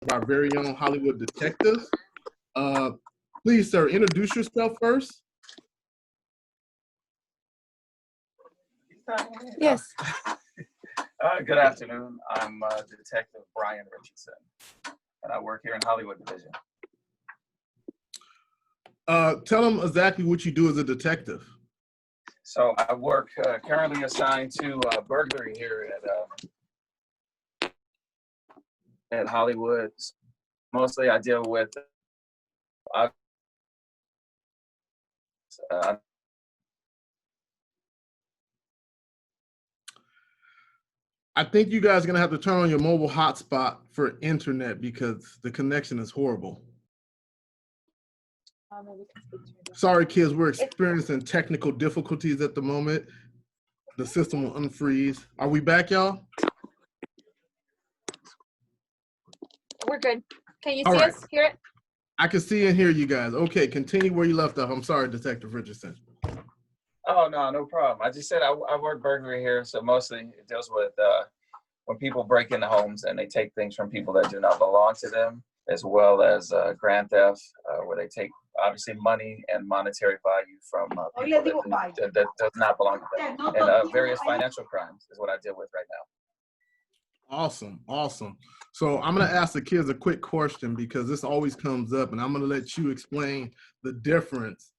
our very own Hollywood detective. Please, sir, introduce yourself first. Yes. Good afternoon. I'm Detective Brian Richardson, and I work here in Hollywood Division. Tell them exactly what you do as a detective. So I work currently assigned to burglary here at Hollywood. Mostly I deal with I think you guys are gonna have to turn on your mobile hotspot for internet because the connection is horrible. Sorry, kids, we're experiencing technical difficulties at the moment. The system will unfreeze. Are we back, y'all? We're good. Can you All see right. us, hear it? I can see and hear you guys. Okay, continue where you left off. I'm sorry, Detective Richardson. Oh, no problem. I just said I work burglary here, so mostly it deals with when people break into homes and they take things from people that do not belong to them, as well as grand theft, where they take obviously money and monetary value from people that does not belong to them, and various financial crimes is what I deal with right now. Awesome, awesome. So I'm gonna ask the kids a quick question because this always comes up, and I'm gonna let you explain the difference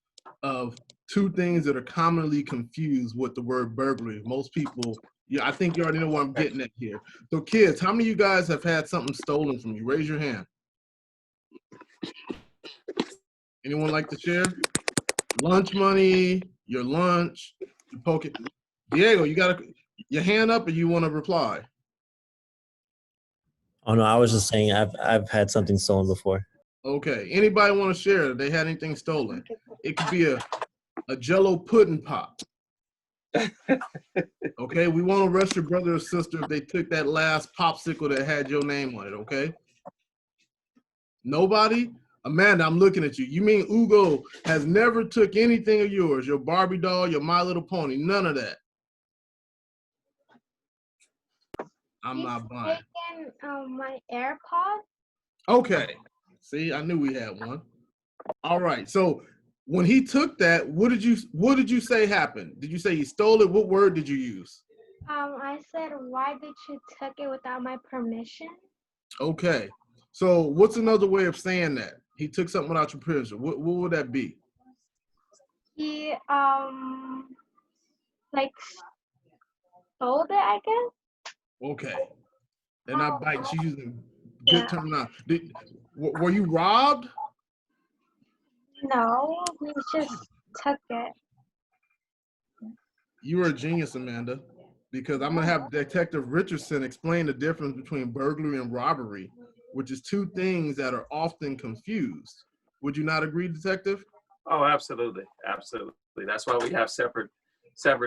of two things that are commonly confused with the word burglary. Most people, yeah, I think you already know what I'm getting at here. So kids, how many of you guys have had something stolen from you? Raise your hand. Anyone like to share? Lunch money, your lunch, your pocket. Diego, you got your hand up, or you want to reply? Oh no, I was just saying I've had something stolen before. Okay. Anybody want to share that they had anything stolen? It could be a Jello pudding pop. Okay, we won't arrest your brother or sister if they took that last popsicle that had your name on it. Okay. Nobody? Amanda, I'm looking at you. You mean Ugo has never took anything of yours? Your Barbie doll, your My Little Pony, none of that. I'm not buying. Taken my AirPod. Okay. See, I knew we had one. All right. So when he took that, what did you say happened? Did you say he stole it? What word did you use? I said, why did you take it without my permission? Okay. So what's another way of saying that? He took something without your permission. What would that be? He like stole it, I guess. Okay. And not bite. She's using good terminology. Were you robbed? No, he just took it. You were a genius, Amanda, because I'm gonna have Detective Richardson explain the difference between burglary and robbery, which is two things that are often confused. Would you not agree, Detective? Oh, absolutely, absolutely. That's why we have separate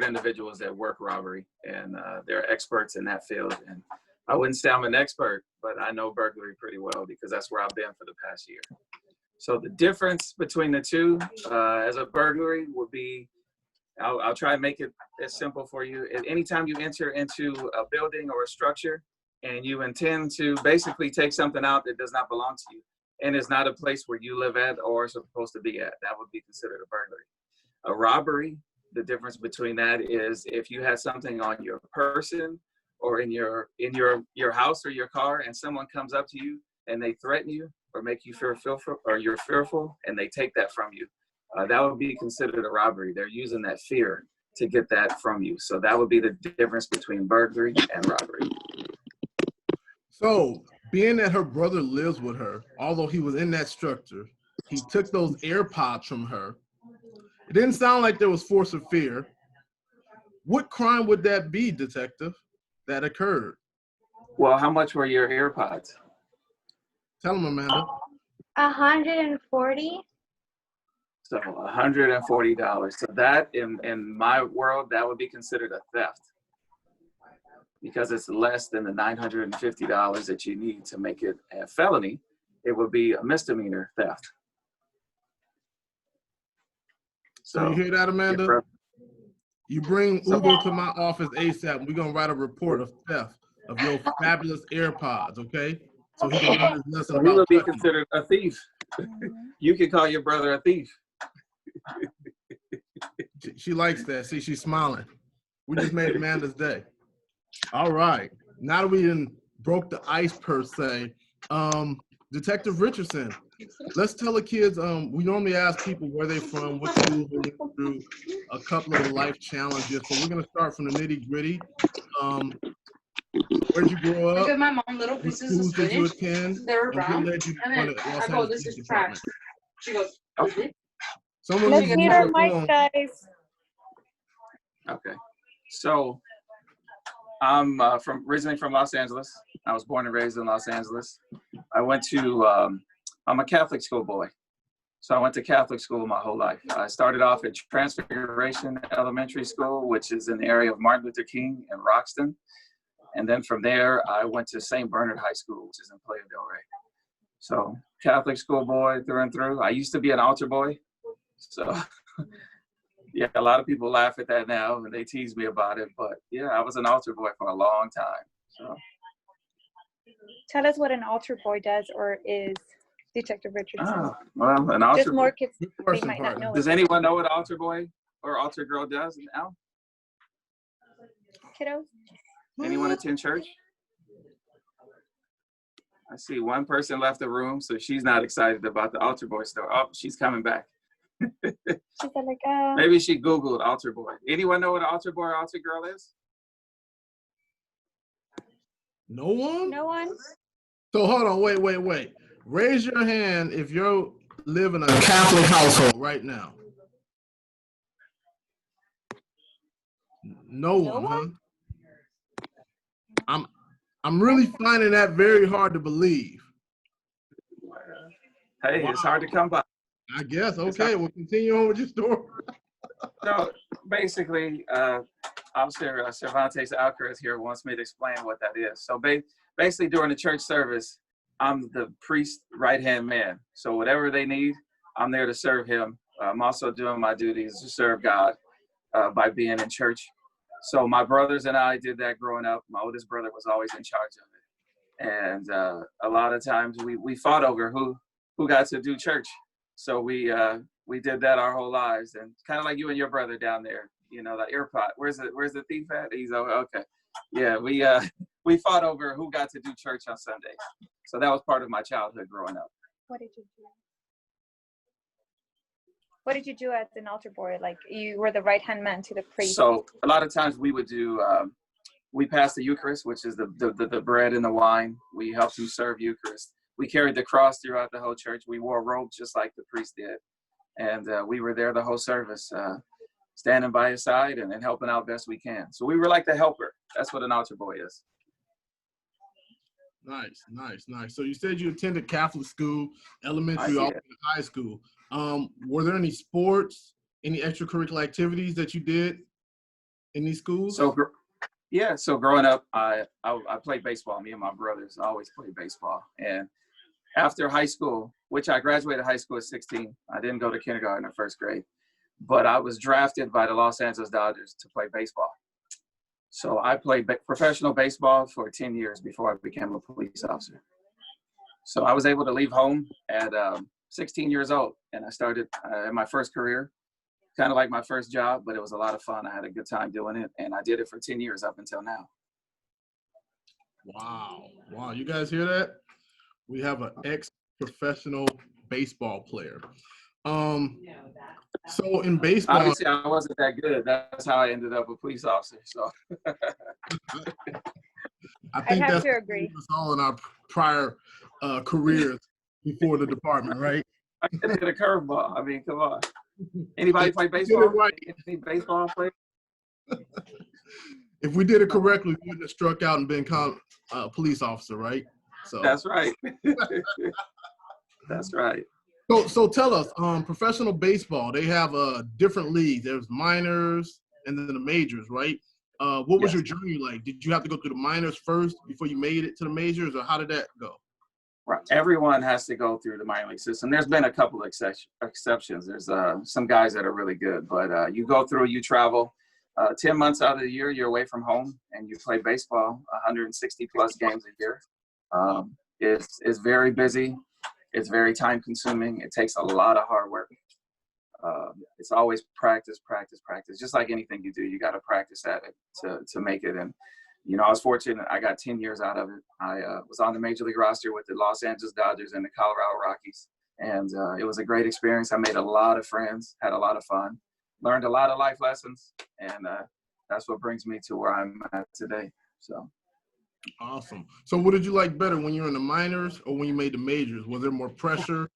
individuals that work robbery, and they're experts in that field. And I wouldn't say I'm an expert, but I know burglary pretty well because that's where I've been for the past year. So the difference between the two, as a burglary, would be, I'll try and make it as simple for you. Anytime you enter into a building or a structure and you intend to basically take something out that does not belong to you and is not a place where you live at or are supposed to be at, that would be considered a burglary. A robbery, the difference between that is if you had something on your person or in your house or your car and someone comes up to you and they threaten you or make you feel fearful, or you're fearful and they take that from you, that would be considered a robbery. They're using that fear to get that from you. So that would be the difference between burglary and robbery. So being that her brother lives with her, although he was in that structure, he took those AirPods from her. It didn't sound like there was force or fear. What crime would that be, Detective, that occurred? Well, how much were your AirPods? Tell him, Amanda. 140. So $140. So that, in my world, that would be considered a theft because it's less than the $950 that you need to make it a felony. It would be a misdemeanor theft. So you hear that, Amanda? You bring Ugo to my office ASAP, and we're gonna write a report of theft of your fabulous AirPods, okay? so he can learn his lesson So he about would be touching. considered a thief. You can call your brother a thief. She likes that. See, she's smiling. We just made Amanda's day. All right. Now that we done broke the ice per se, Detective Richardson, let's tell the kids, we normally ask people where they're from, what school they went through, a couple of the life challenges. So we're gonna start from the nitty gritty. Where'd you grow I up? give my mom little What pieces schools of did you spinach. attend? They were And what brown. led you to And join then the Los I go, Angeles this Police is trash. Department? She goes, Okay. Someone Let's needs to mute use our their mics, phone. guys. Okay. So I'm originally from Los Angeles. I was born and raised in Los Angeles. I went to, I'm a Catholic schoolboy. So I went to Catholic school my whole life. I started off at Transfiguration Elementary School, which is in the area of Martin Luther King and Roxton. And then from there, I went to St. Bernard High School, which is in Playa del Rey. So Catholic schoolboy through and through. I used to be an altar boy. So yeah, a lot of people laugh at that now and they tease me about it. But yeah, I was an altar boy for a long time. So Tell us what an altar boy does or is, Detective Richardson. well, an altar Just more boy. kids, Good they question, might not partner. know Does it. anyone know what altar boy or altar girl does now? Kiddos? Anyone attend church? I see one person left the room, so she's not excited about the altar boy story. Oh, she's coming back. She said like, Maybe she Googled altar boy. Anyone know what an altar boy or altar girl is? No one? no one? So hold on, wait. Raise your hand if you live in a Catholic household right now. No No one, huh? I'm really finding that very hard to believe. Hey, Wow. it's hard to come by. I guess. Okay, we'll continue on with your story. So basically, Officer Cervantes Alcaraz here wants me to explain what that is. So basically during the church service, I'm the priest's right-hand man. So whatever they need, I'm there to serve him. I'm also doing my duties to serve God by being in church. So my brothers and I did that growing up. My oldest brother was always in charge of it. And a lot of times we fought over who got to do church. So we did that our whole lives, and kind of like you and your brother down there, you know, that earpot. Where's the thief at? He's over. Okay, yeah. We fought over who got to do church on Sundays. So that was part of my childhood growing up. What did you do? What did you do as an altar boy? Like you were the right-hand man to the priest. So a lot of times we would do. We passed the Eucharist, which is the bread and the wine. We helped him serve Eucharist. We carried the cross throughout the whole church. We wore robes just like the priest did. And we were there the whole service, standing by his side and helping out best we can. So we were like the helper. That's what an altar boy is. Nice. So you said you attended Catholic school, elementary, I all did. the way to high school. Were there any sports, any extracurricular activities that you did in these schools? So growing up, I played baseball. Me and my brothers always played baseball. And after high school, which I graduated high school at 16, I didn't go to kindergarten or first grade, but I was drafted by the Los Angeles Dodgers to play baseball. So I played professional baseball for 10 years before I became a police officer. So I was able to leave home at 16 years old, and I started in my first career, kind of like my first job, but it was a lot of fun. I had a good time doing it, and I did it for 10 years up until now. Wow. You guys hear that? We have an ex-professional baseball player. So in baseball, Obviously, I wasn't that good. That's how I ended up a police officer. So I think have that's to agree. us all in our prior careers before the department, right? I could hit a curveball. I mean, come on. Anybody play baseball? Right. Any baseball play? If we did it correctly, we wouldn't have struck out and been called a police officer, right? So That's right. That's right. So tell us, professional baseball, they have different leagues. There's minors and then the majors, right? What was Yes. your journey like? Did you have to go through the minors first before you made it to the majors, or how did that go? Right. Everyone has to go through the minor league system. There's been a couple of exceptions. There's some guys that are really good, but you go through, you travel 10 months out of the year, you're away from home, and you play baseball 160 plus games a year. is very busy. It's very time consuming. It takes a lot of hard work. It's always practice, practice, practice. Just like anything you do, you got to practice at it to make it. And, you know, I was fortunate. I got 10 years out of it. I was on the major league roster with the Los Angeles Dodgers and the Colorado Rockies. And it was a great experience. I made a lot of friends, had a lot of fun, learned a lot of life lessons. And that's what brings me to where I'm at today. So. Awesome. So what did you like better, when you were in the minors or when you made the majors? Was there more pressure?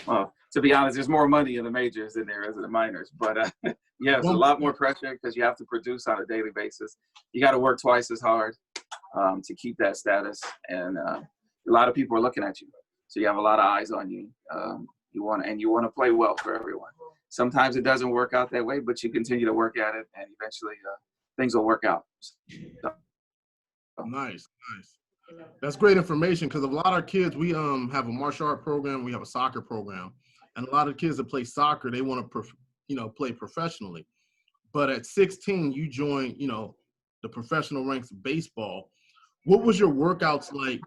Well, to be honest, there's more money in the majors than there is in the minors. But yeah, it's a lot more pressure because you have to produce on a daily basis. You got to work twice as hard to keep that status. And a lot of people are looking at you. So you have a lot of eyes on you. You want to play well for everyone. Sometimes it doesn't work out that way, but you continue to work at it, and eventually things will work out. So. Nice. That's great information, because a lot of our kids, we have a martial art program, we have a soccer program, and a lot of kids that play soccer, they want to play professionally. But at 16, you joined the professional ranks of baseball. What was your workouts like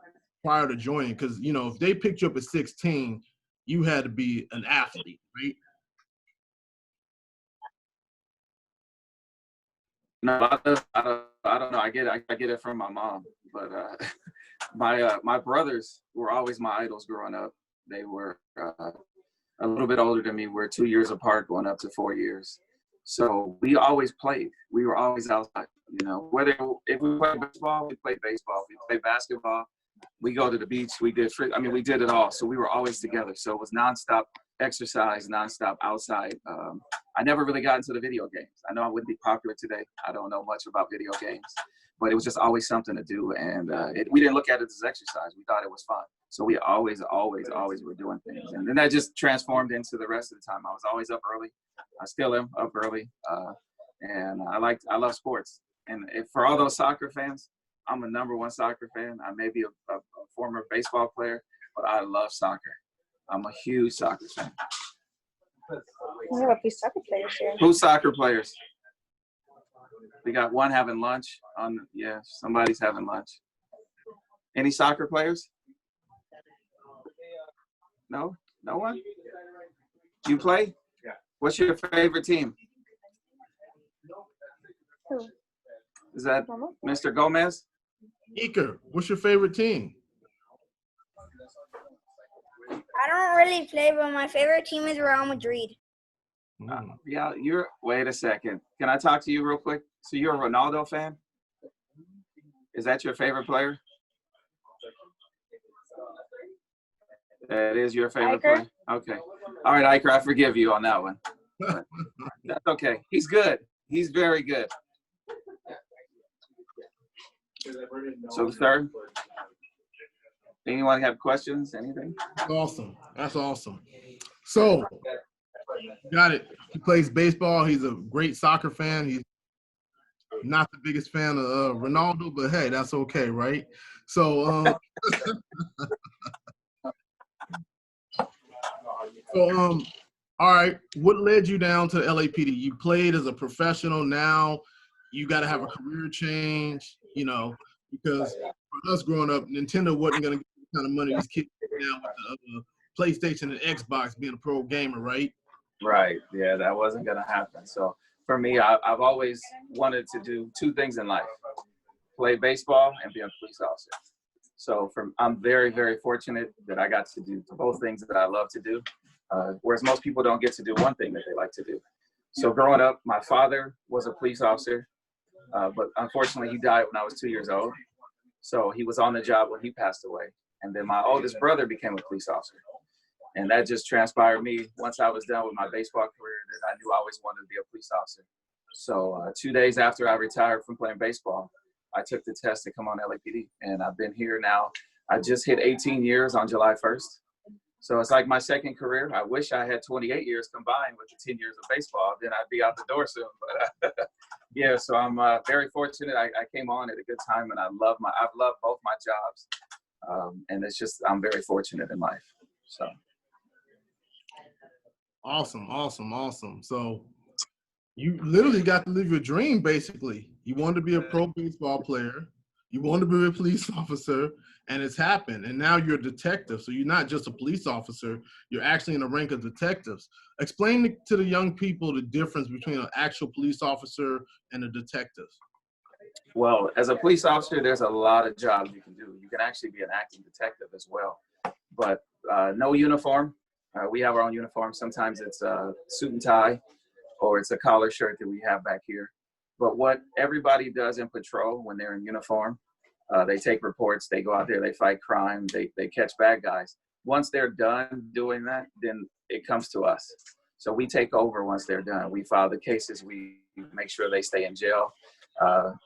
prior to joining? Because if they picked you up at 16, you had to be an athlete, right? No, I don't know. I get it from my mom, but my brothers were always my idols growing up. They were a little bit older than me. We're 2 years apart, going up to 4 years. So we always played. We were always outside. Whether if we played baseball, we played baseball. If we played basketball, we go to the beach. We did it all. So we were always together. So it was nonstop exercise, nonstop outside. I never really got into the video games. I know I wouldn't be popular today. I don't know much about video games, but it was just always something to do. And we didn't look at it as exercise. We thought it was fun. So we always were doing things. And then that just transformed into the rest of the time. I was always up early. I still am up early. And I love sports. And for all those soccer fans, I'm a #1 soccer fan. I may be a former baseball player, but I love soccer. I'm a huge soccer fan. We have a few soccer players here. Who's soccer players? We got one having lunch. Somebody's having lunch. Any soccer players? No? No one? Do you play? Yeah. What's your favorite team? Who? Is that Mr. Gomez? Iker, what's your favorite team? I don't really play, but my favorite team is Real Madrid. Yeah, wait a second. Can I talk to you real quick? So you're a Ronaldo fan? Is that your favorite player? That is your favorite player? Okay. All right, Iker, I forgive you on that one. But that's okay. He's good. He's very good. So third, anyone have questions, anything? That's awesome. So, got it. He plays baseball. He's a great soccer fan. He's not the biggest fan of Ronaldo, but hey, that's okay, right? So, all right. What led you down to the LAPD? You played as a professional. Now you got to have a career change, because for us growing up, Nintendo wasn't going to get the kind of money these kids get now with the PlayStation and Xbox, being a pro gamer, right? Right. Yeah, that wasn't going to happen. So for me, I've always wanted to do two things in life: play baseball and be a police officer. So I'm very, very fortunate that I got to do both things that I love to do, whereas most people don't get to do one thing that they like to do. So growing up, my father was a police officer, but unfortunately he died when I was 2 years old. So he was on the job when he passed away. And then my oldest brother became a police officer. And that just transpired me once I was done with my baseball career, that I knew I always wanted to be a police officer. So 2 days after I retired from playing baseball, I took the test to come on LAPD, and I've been here now. I just hit 18 years on July 1st. So it's like my second career. I wish I had 28 years combined with the 10 years of baseball. Then I'd be out the door soon. But yeah, so I'm very fortunate. I came on at a good time, and I've loved both my jobs. And it's just, I'm very fortunate in life. So. Awesome. So you literally got to live your dream, basically. You wanted to be a pro baseball player. You want to be a police officer, and it's happened. And now you're a detective. So you're not just a police officer. You're actually in the rank of detectives. Explain to the young people the difference between an actual police officer and a detective. Well, as a police officer, there's a lot of jobs you can do. You can actually be an acting detective as well, but no uniform. We have our own uniform. Sometimes it's a suit and tie, or it's a collar shirt that we have back here. But what everybody does in patrol when they're in uniform, they take reports, they go out there, they fight crime, they catch bad guys. Once they're done doing that, then it comes to us. So we take over once they're done. We file the cases, we make sure they stay in jail,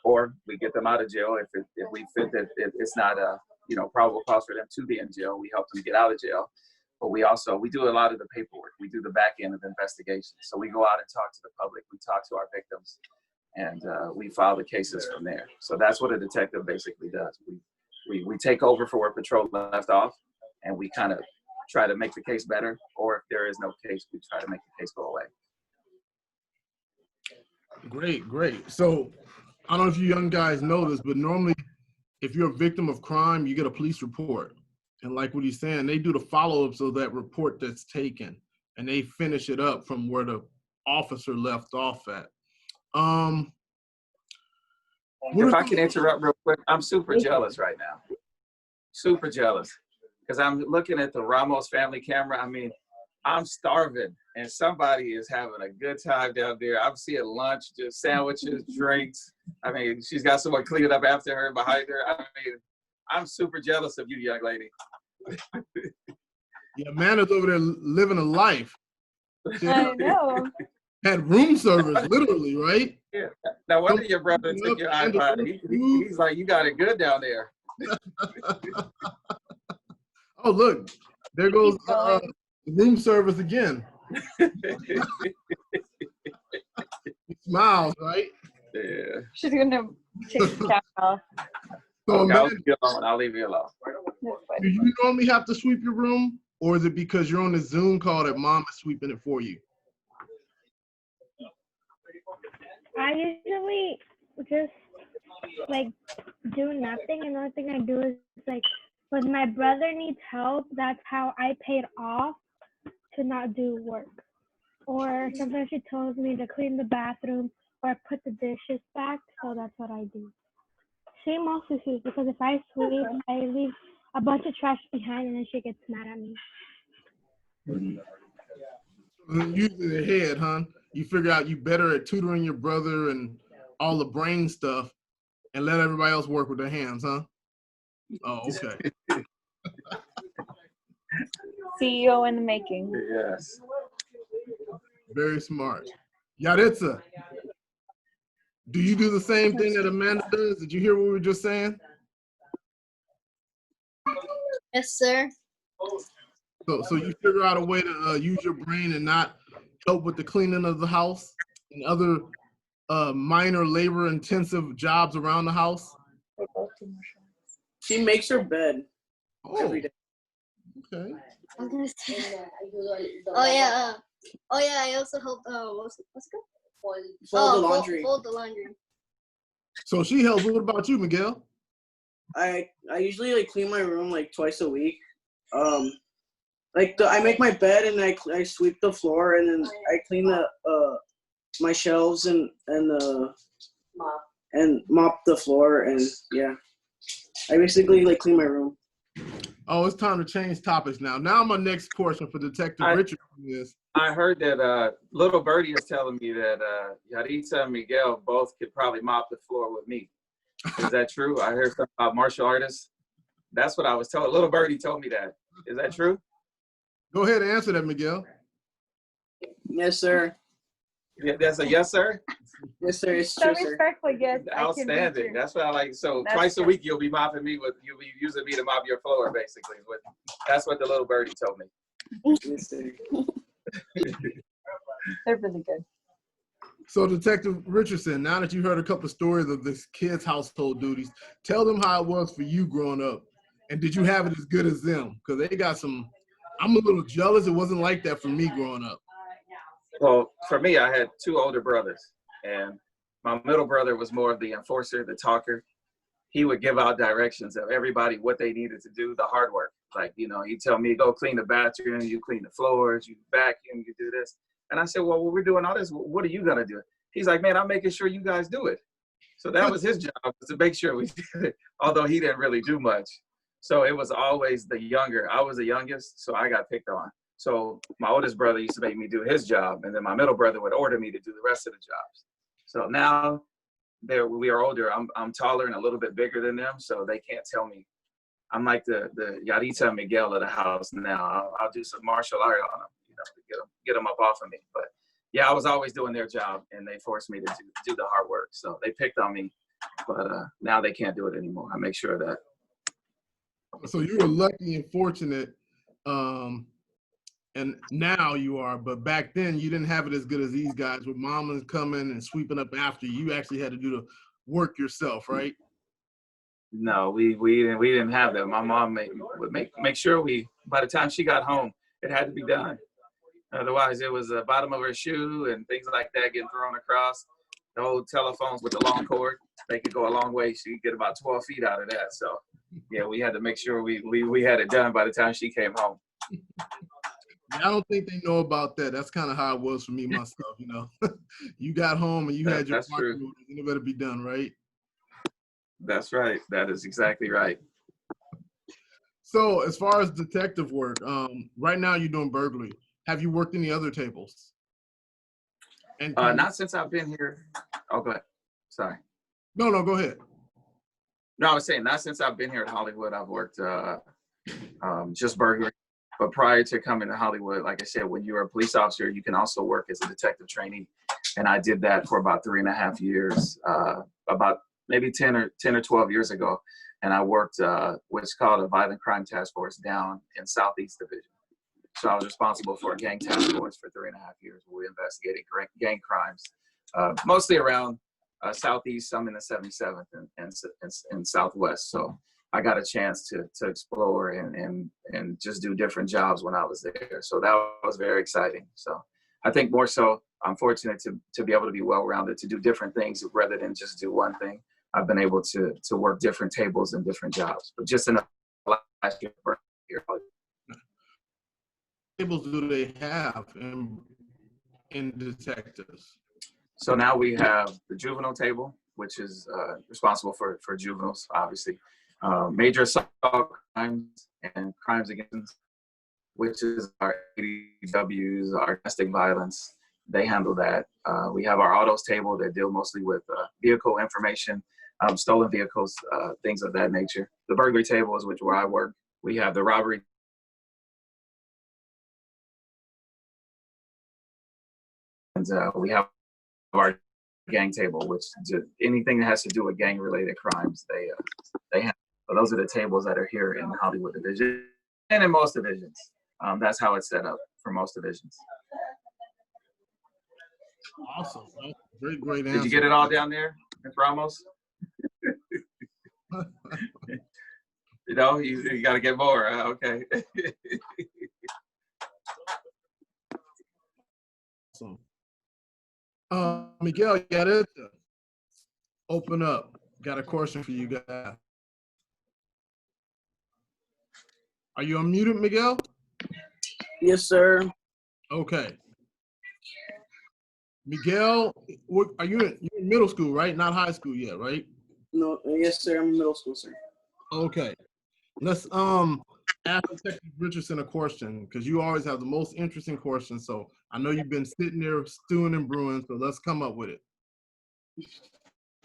or we get them out of jail if we fit that it's not a probable cause for them to be in jail. We help them get out of jail. But we do a lot of the paperwork. We do the back end of the investigation. So we go out and talk to the public. We talk to our victims, and we file the cases from there. So that's what a detective basically does. We take over for where patrol left off, and we kind of try to make the case better. Or if there is no case, we try to make the case go away. Great. So I don't know if you young guys know this, but normally if you're a victim of crime, you get a police report. And like what he's saying, they do the follow-ups of that report that's taken, and they finish it up from where the officer left off at. If I can interrupt real quick, I'm super jealous right now. Super jealous. Because I'm looking at the Ramos family camera. I mean, I'm starving, and somebody is having a good time down there. I'm seeing lunch, just sandwiches, drinks. I mean, she's got someone cleaning up after her behind her. I mean, I'm super jealous of you, young lady. Yeah, Amanda's over there living a life. I know. Had room service, literally, right? Yeah. Now, one of your brothers took your iPod. He's like, you got it good down there. Oh, look, there goes room service again. He smiles, right? Yeah. She's gonna take the cap off. So Okay, Amanda, I'll leave you alone. do you normally have to sweep your room, or is it because you're on the Zoom call that mom is sweeping it for you? I usually just like do nothing, and the only thing I do is like when my brother needs help, that's how I paid off to not do work. Or sometimes she tells me to clean the bathroom or put the dishes back, so that's what I do. She mostly sweeps, because if I sweep, I leave a bunch of trash behind, and then she gets mad at me. Using the head, huh? You figure out you better at tutoring your brother and all the brain stuff, and let everybody else work with their hands, huh? Oh, okay. CEO in the making. Yes. Very smart. Yaritza, do you do the same thing that Amanda does? Did you hear what we were just saying? Yes, sir. So you figure out a way to use your brain and not help with the cleaning of the house and other minor labor-intensive jobs around the house? She makes her bed every day. Okay. I'm gonna say. Oh yeah. I also help. What's it called? Fold the laundry. Fold the laundry. So she helps. What about you, Miguel? I usually like clean my room like twice a week. I make my bed and I sweep the floor, and then I clean the my shelves and mop the floor, and yeah, I basically like clean my room. Oh, it's time to change topics now. Now my next question for Detective Richardson is. I heard that little birdie is telling me that Yaritza and Miguel both could probably mop the floor with me. Is that true? I heard something about martial artists. That's what I was told. Little birdie told me that. Is that true? Go ahead and answer that, Miguel. Yes, sir. Yeah, that's a yes, sir? Yes, sir. It's So true, sir. respectfully, yes. Outstanding. That's what I like. So That's twice a good. week you'll be using me to mop your floor, basically. That's what the little birdie told me. Yes, sir. They're really good. So Detective Richardson, now that you heard a couple of stories of this kid's household duties, tell them how it was for you growing up. And did you have it as good as them? Because they got some, I'm a little jealous. It wasn't like that for me growing up. Well, for me, I had 2 older brothers, and my middle brother was more of the enforcer, the talker. he would give out directions of everybody what they needed to do, the hard work. Like, you know, he'd tell me, go clean the bathroom, you clean the floors, you vacuum, you do this. And I said, well, we're doing all this. What are you going to do? He's like, man, I'm making sure you guys do it. So that was his job, was to make sure we did it, although he didn't really do much. So it was always the younger. I was the youngest, so I got picked on. So my oldest brother used to make me do his job, and then my middle brother would order me to do the rest of the jobs. So now we are older. I'm taller and a little bit bigger than them, so they can't tell me. I'm like the Yarita Miguel of the house now. I'll do some martial art on them, you know, to get them up off of me. But yeah, I was always doing their job, and they forced me to do the hard work. So they picked on me, but now they can't do it anymore. I make sure of that. So you were lucky and fortunate, and now you are. But back then, you didn't have it as good as these guys, with mamas coming and sweeping up after you. You actually had to do the work yourself, right? No, we didn't have that. My mom would make sure by the time she got home, it had to be done. Otherwise, it was the bottom of her shoe and things like that getting thrown across. The old telephones with the long cord, they could go a long way. She could get about 12 feet out of that. So, yeah, we had to make sure we had it done by the time she came home. I don't think they know about that. That's kind of how it was for me myself, you know. You got home and you had your parking orders, and it better be done, right? That's right. That is exactly right. So as far as detective work, right now you're doing burglary. Have you worked any other tables? And not since I've been here. Oh, go ahead. Sorry. No, go ahead. No, I was saying not since I've been here in Hollywood. I've worked just burglary. But prior to coming to Hollywood, like I said, when you're a police officer, you can also work as a detective trainee. And I did that for about 3.5 years, about maybe 10 or 12 years ago. And I worked what's called a violent crime task force down in Southeast Division. So I was responsible for a gang task force for 3.5 years, where we investigated gang crimes, mostly around Southeast, some in the 77th and Southwest. So I got a chance to explore and just do different jobs when I was there. So that was very exciting. So I think more so, I'm fortunate to be able to be well-rounded, to do different things rather than just do one thing. I've been able to work different tables and different jobs, but just in the last year. Tables do they have in detectives? So now we have the juvenile table, which is responsible for juveniles, obviously. Major assault crimes and crimes against, which is our ADWs, our domestic violence. They handle that. We have our autos table that deal mostly with vehicle information, stolen vehicles, things of that nature. The burglary table is where I work. We have the robbery. And we have our gang table, which anything that has to do with gang-related crimes, they handle. So those are the tables that are here in the Hollywood division and in most divisions. That's how it's set up for most divisions. Awesome. Great answer. Did you get it all down there, Ms. Ramos? You know, you got to get more. Okay. Awesome. Miguel, you got it. Open up. Got a question for you guys. Are you unmuted, Miguel? Yes, sir. Okay. Miguel, are you're in middle school, right? Not high school yet, right? No, yes, sir. I'm in middle school, sir. Okay. Let's ask Detective Richardson a question, because you always have the most interesting questions. So I know you've been sitting there stewing and brewing, so let's come up with it.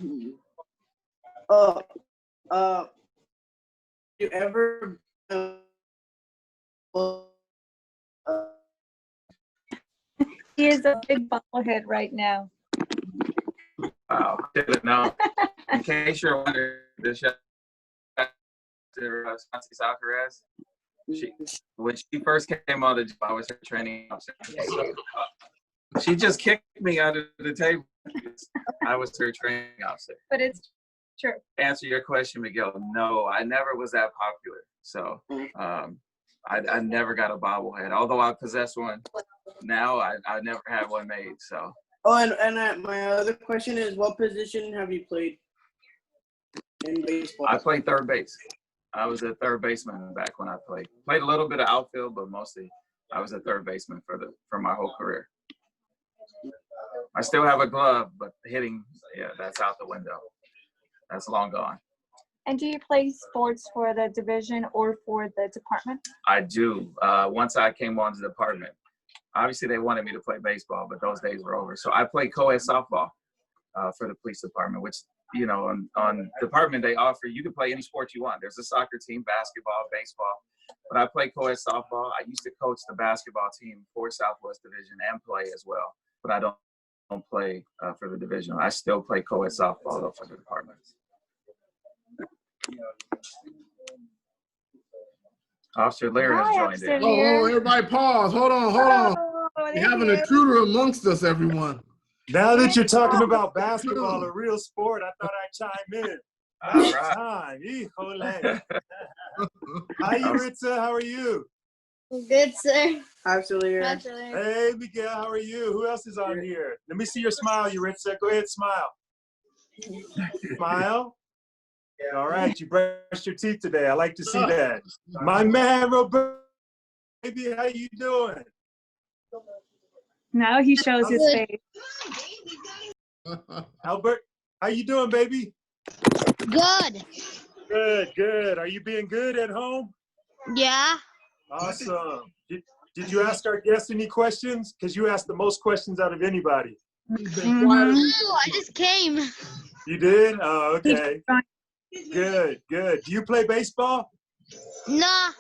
You ever He is a big bobblehead right now. Wow. Now, in case you're wondering, the show Alcaraz, when she first came on the job, I was her training officer. She just kicked me out of the table. I was her training officer. But it's true. To answer your question, Miguel, no, I never was that popular. So I never got a bobblehead. Although I possess one now, I never had one made. So. Oh, and my other question is, what position have you played? in baseball? I played third base. I was a third baseman back when I played. Played a little bit of outfield, but mostly I was a third baseman for my whole career. I still have a glove, but hitting, yeah, that's out the window. That's long gone. And do you play sports for the division or for the department? I do. Once I came on to the department, obviously they wanted me to play baseball, but those days were over. So I played co-ed softball for the police department, which, you know, on department they offer, you can play any sport you want. There's a soccer team, basketball, baseball. But I play co-ed softball. I used to coach the basketball team for Southwest Division and play as well. But I don't play for the division. I still play co-ed softball though for the department. Officer Lair has joined in. Oh, everybody pause. Hold on. We have an intruder amongst us, everyone. Now that you're talking about basketball, a real sport, I thought I'd chime in. All right. Time. Híjole. Hi, Yuritsa. How are you? Good, sir. Absolutely. Hey, Miguel. How are you? Who else is on here? Let me see your smile, Yuritsa. Go ahead, smile. Smile. All right. You brushed your teeth today. I like to see that. My man, Robert. Baby, how you doing? Now he shows his face. Albert, how you doing, baby? Good. Good. Are you being good at home? Yeah. Awesome. Did you ask our guests any questions? Because you asked the most questions out of anybody. No, I just came. You did? Oh, okay. Good. Do you play baseball? Nah.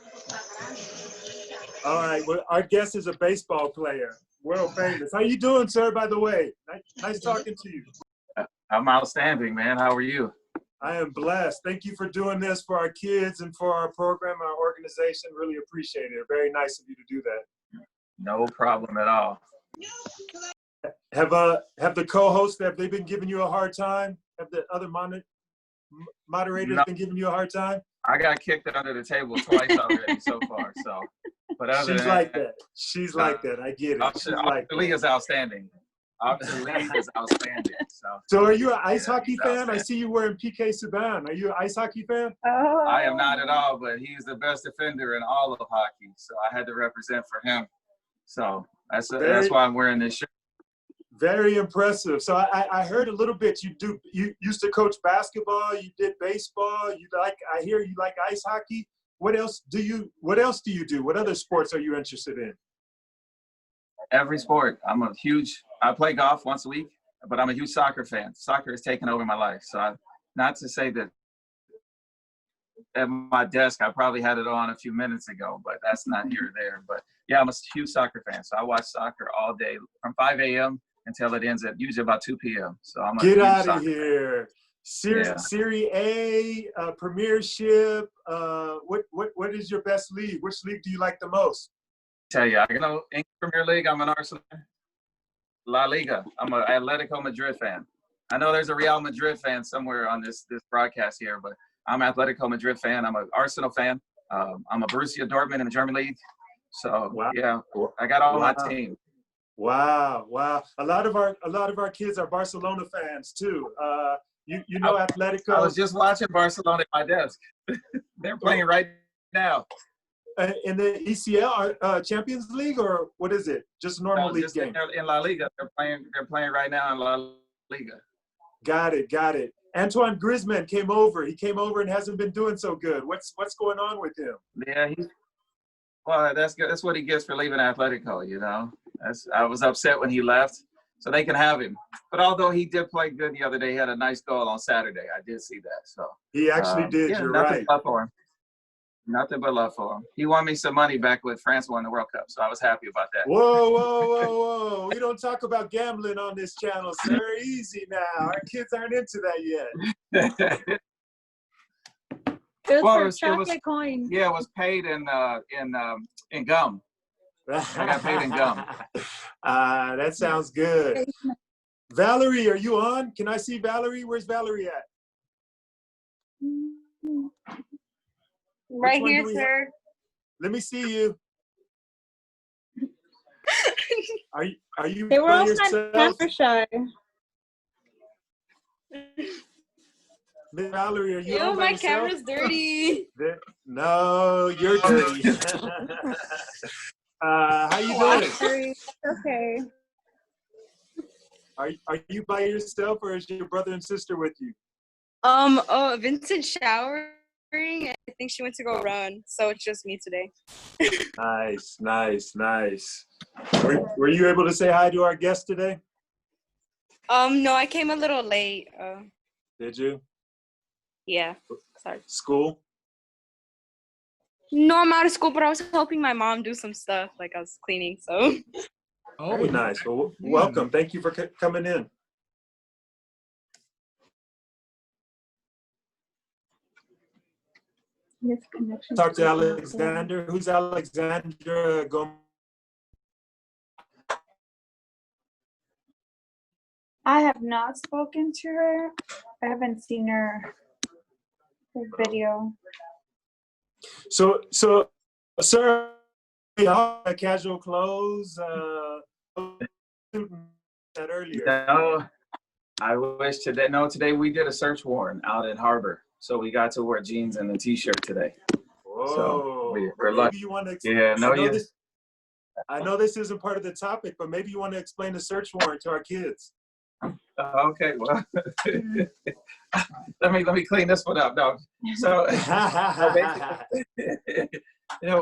All right. Well, our guest is a baseball player. World famous. How you doing, sir, by the way? Nice talking to you. I'm outstanding, man. How are you? I am blessed. Thank you for doing this for our kids and for our program, our organization. Really appreciate it. Very nice of you to do that. No problem at all. Have the co-hosts, have they been giving you a hard time? Have the other moderators been giving you a hard time? I got kicked under the table twice already so far. So, but other She's than like that. She's like that. I get it. She's like the league is outstanding. The league is outstanding. So are you an ice hockey fan? I see you wearing PK Subban. Are you an ice hockey fan? Oh. I am not at all, but he's the best defender in all of hockey. So I had to represent for him. So that's why I'm wearing this shirt. Very impressive. So I heard a little bit. You used to coach basketball. You did baseball. I hear you like ice hockey. What else do you do? What other sports are you interested in? Every sport. I play golf once a week, but I'm a huge soccer fan. Soccer has taken over my life. So not to say that at my desk, I probably had it on a few minutes ago, but that's not here or there. But yeah, I'm a huge soccer fan. So I watch soccer all day from 5 a.m. until it ends at usually about 2 p.m. So I'm a Get huge out of soccer here. Serie A, Premiership. What is your best league? Which league do you like the most? Tell you, I know in Premier League, I'm an Arsenal fan. La Liga, I'm an Atletico Madrid fan. I know there's a Real Madrid fan somewhere on this broadcast here, but I'm an Atletico Madrid fan. I'm an Arsenal fan. I'm a Borussia Dortmund in the German league. So yeah, I got all my team. Wow. A lot of our kids are Barcelona fans too. You know Atletico. I was just watching Barcelona at my desk. They're playing right now. In the ECL Champions League, or what is it? Just a normal league game? In La Liga. They're playing right now in La Liga. Got it. Antoine Griezmann came over. He came over and hasn't been doing so good. What's going on with him? Yeah, well, that's good. That's what he gets for leaving Atletico, you know. I was upset when he left, so they can have him. But although he did play good the other day, he had a nice goal on Saturday. I did see that. So he actually did. Yeah, you're nothing right. but love for him. Nothing but love for him. He won me some money back when France won the World Cup, so I was happy about that. Whoa. We don't talk about gambling on this channel, sir. Easy now. Our kids aren't into that yet. It was chocolate coins. Yeah, it was paid in gum. I got paid in gum. That sounds good. Valerie, are you on? Can I see Valerie? Where's Valerie at? Right here, sir. Let me see you. Are you? They were by all yourself? camera shy. Miss Valerie, are you Ew, home by my yourself? camera's dirty. No, you're dirty. How you doing? Sorry. Okay. Are you by yourself, or is your brother and sister with you? Oh, Vincent's showering. I think she went to go run, so it's just me today. Nice, nice, nice. Were you able to say hi to our guest today? No, I came a little late. Did you? Yeah, sorry. School? No, I'm out of school, but I was helping my mom do some stuff, like I was cleaning, so. Oh, Very nice. Well, welcome. Thank you for coming in. This connection. Talk to Alexander. Who's Alexandra Gomez? I have not spoken to her. I haven't seen her video. So, sir, casual clothes. That earlier. No, I wish today. No, today we did a search warrant out in Harbor, so we got to wear jeans and a t-shirt today. Whoa. So we're Maybe lucky. you want to. Yeah, no, I know this isn't part of the topic, but maybe you want to explain the search warrant to our kids. Okay, well, let me clean this one up. No, so basically,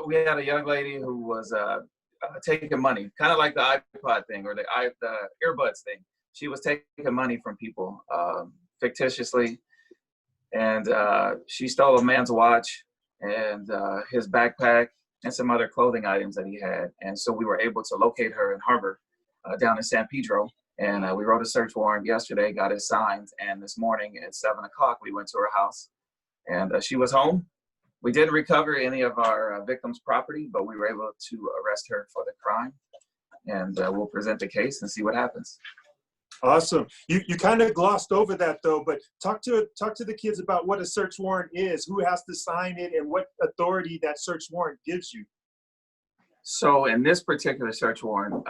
we had a young lady who was taking money, kind of like the iPod thing or the earbuds thing. She was taking money from people fictitiously, and she stole a man's watch and his backpack and some other clothing items that he had. And so we were able to locate her in Harbor down in San Pedro. And we wrote a search warrant yesterday, got it signed, and this morning at 7 o'clock, we went to her house, and she was home. We didn't recover any of our victim's property, but we were able to arrest her for the crime, and we'll present the case and see what happens. Awesome. You kind of glossed over that though, but talk to the kids about what a search warrant is, who has to sign it, and what authority that search warrant gives you. So in this particular search warrant,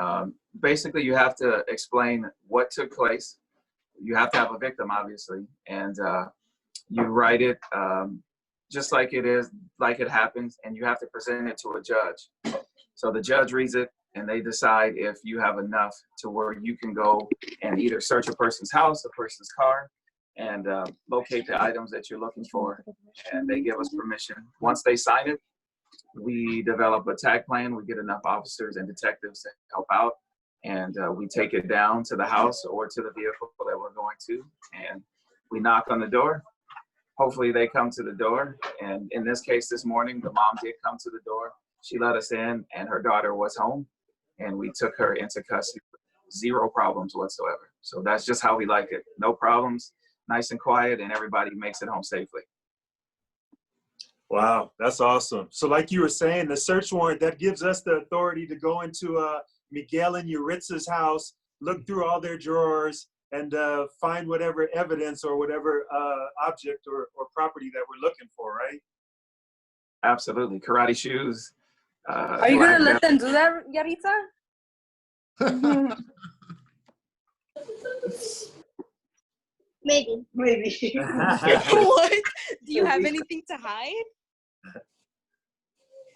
basically you have to explain what took place. You have to have a victim, obviously, and you write it just like it is, like it happens, and you have to present it to a judge. So the judge reads it, and they decide if you have enough to where you can go and either search a person's house, a person's car, and locate the items that you're looking for, and they give us permission. Once they sign it, we develop a tag plan. We get enough officers and detectives to help out, and we take it down to the house or to the vehicle that we're going to, and we knock on the door. Hopefully they come to the door, and in this case this morning, the mom did come to the door. She let us in, and her daughter was home, and we took her into custody. Zero problems whatsoever. So that's just how we like it. No problems, nice and quiet, and everybody makes it home safely. Wow, that's awesome. So like you were saying, the search warrant, that gives us the authority to go into Miguel and Yuritsa's house, look through all their drawers, and find whatever evidence or whatever object or property that we're looking for, right? Absolutely. Karate shoes. Are you going to let them do that, Yaritza? Maybe. What? Do you have anything to hide?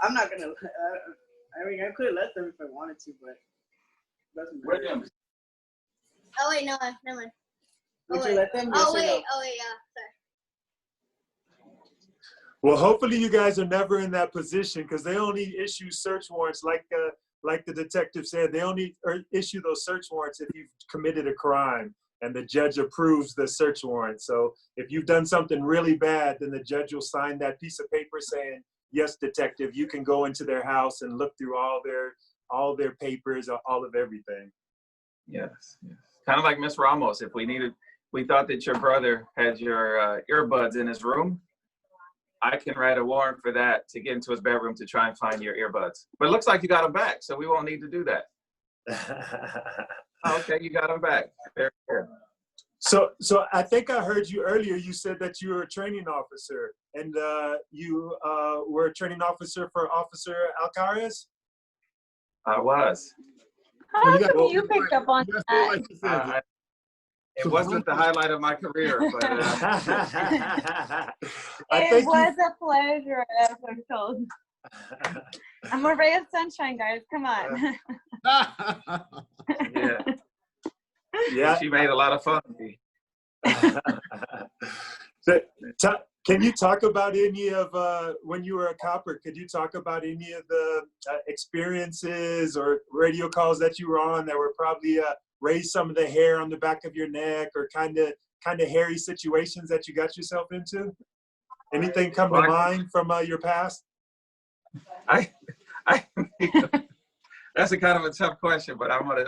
I'm not gonna. I mean, I could let them if I wanted to, but it doesn't matter. Oh wait, no, never mind. Would you let them? Yes Oh or wait, no? yeah. Sorry. Well, hopefully you guys are never in that position, because they only issue search warrants, like the detective said. They only issue those search warrants if you've committed a crime and the judge approves the search warrant. So if you've done something really bad, then the judge will sign that piece of paper saying, yes, detective, you can go into their house and look through all their papers, all of everything. Yes. Kind of like Miss Ramos. If we thought that your brother had your earbuds in his room, I can write a warrant for that to get into his bedroom to try and find your earbuds. But it looks like you got them back, so we won't need to do that. Okay, you got them back. Very good. So I think I heard you earlier. You said that you were a training officer, and you were a training officer for Officer Alcaraz? I was. How come you picked up on that? It wasn't the highlight of my career, but It was a pleasure, as I'm told. I'm a ray of sunshine, guys. Come on. yeah, Yeah. she made a lot of fun of me. So, can you talk about any of when you were a copper? Could you talk about any of the experiences or radio calls that you were on that were probably raised some of the hair on the back of your neck, or kind of hairy situations that you got yourself into? Anything come to mind from your past? I that's a kind of a tough question, but I'm gonna.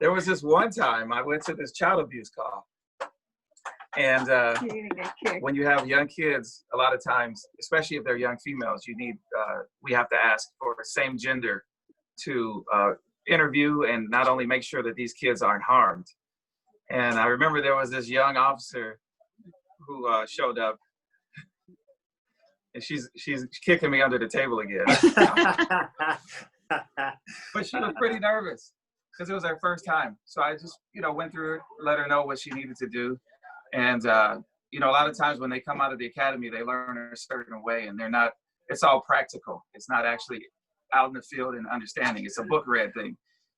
There was this one time I went to this child abuse call, and when you have young kids, a lot of times, especially if they're young females, you need we have to ask for the same gender to interview and not only make sure that these kids aren't harmed. And I remember there was this young officer who showed up, and she's kicking me under the table again. But she was pretty nervous because it was her first time. So I just, went through it, let her know what she needed to do. And, a lot of times when they come out of the academy, they learn a certain way, and it's all practical. It's not actually out in the field and understanding. It's a book read thing.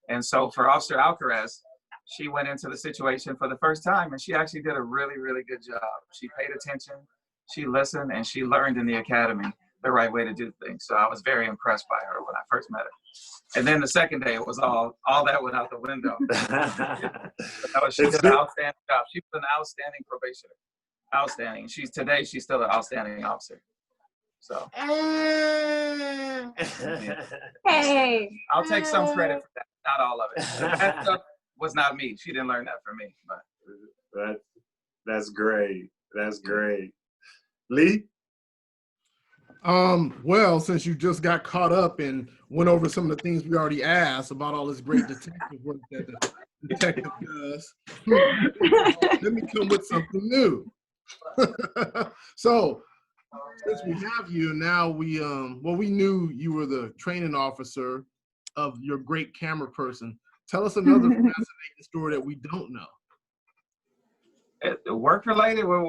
And so for Officer Alcaraz, she went into the situation for the first time, and she actually did a really, really good job. She paid attention, she listened, and she learned in the academy the right way to do things. So I was very impressed by her when I first met her. And then the second day, it was all that went out the window. She did an outstanding job. She was an outstanding probationer. Outstanding. She's still an outstanding officer. So. Hey. I'll take some credit for that. Not all of it. That stuff was not me. She didn't learn that from me. But. That's great. That's great. Lee? Well, since you just got caught up and went over some of the things we already asked about all this great detective work that the detective does, let me come with something new. So, since we have you now, we knew you were the training officer of your great camera person. Tell us another fascinating story that we don't know. Work related? What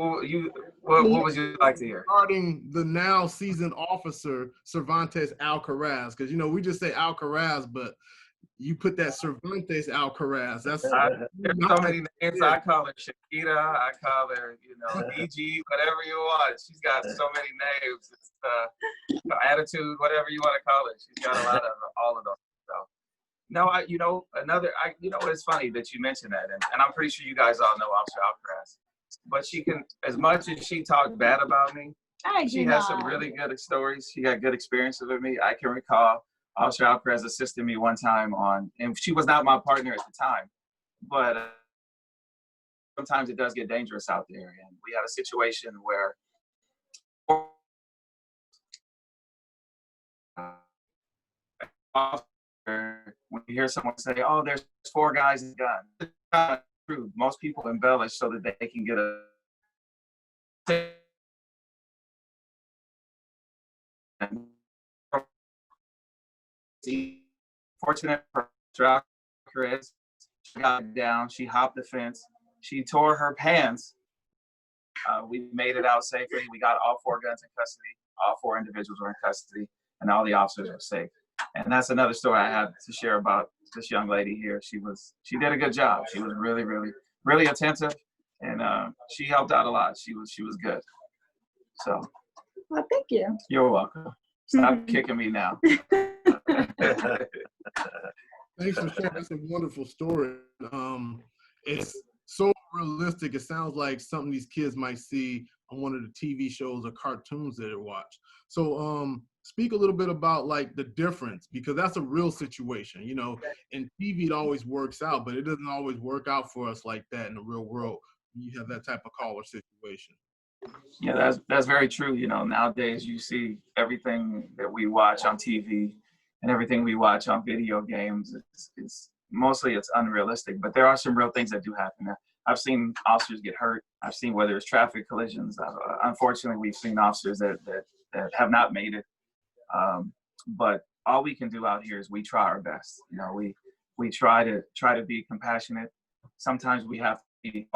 would you like to hear? Regarding the now seasoned officer, Cervantes Alcaraz, because we just say Alcaraz, but you put that Cervantes Alcaraz. That's there's so many names. I call her Shakira. I call her, EG, whatever you want. She's got so many names. It's attitude, whatever you want to call it. She's got a lot of all of those. So. No, it's funny that you mentioned that, and I'm pretty sure you guys all know Officer Alcaraz. But she can, as much as she talked bad about me, she has some really good stories. She got good experiences with me. I can recall Officer Alcaraz assisted me one time and she was not my partner at the time, but sometimes it does get dangerous out there. And we had a situation where when you hear someone say, "Oh, there's 4 guys in the gun," it's not true. Most people embellish so that they can get a. Fortunate for Chris, she got down. She hopped the fence. She tore her pants. We made it out safely. We got all 4 guns in custody. All 4 individuals were in custody, and all the officers were safe. And that's another story I have to share about this young lady here. She did a good job. She was really, really, really attentive, and she helped out a lot. She was good. So. Well, thank you. You're welcome. Stop kicking me now. Thanks for sharing. That's a wonderful story. It's so realistic. It sounds like something these kids might see on one of the TV shows or cartoons that they watch. So speak a little bit about like the difference, because that's a real situation. In TV it always works out, but it doesn't always work out for us like that in the real world when you have that type of call or situation. Yeah, that's very true. Nowadays you see everything that we watch on TV and everything we watch on video games. It's mostly unrealistic, but there are some real things that do happen. I've seen officers get hurt. I've seen whether it's traffic collisions. Unfortunately, we've seen officers that have not made it. But all we can do out here is we try our best. We try to be compassionate. Sometimes we have and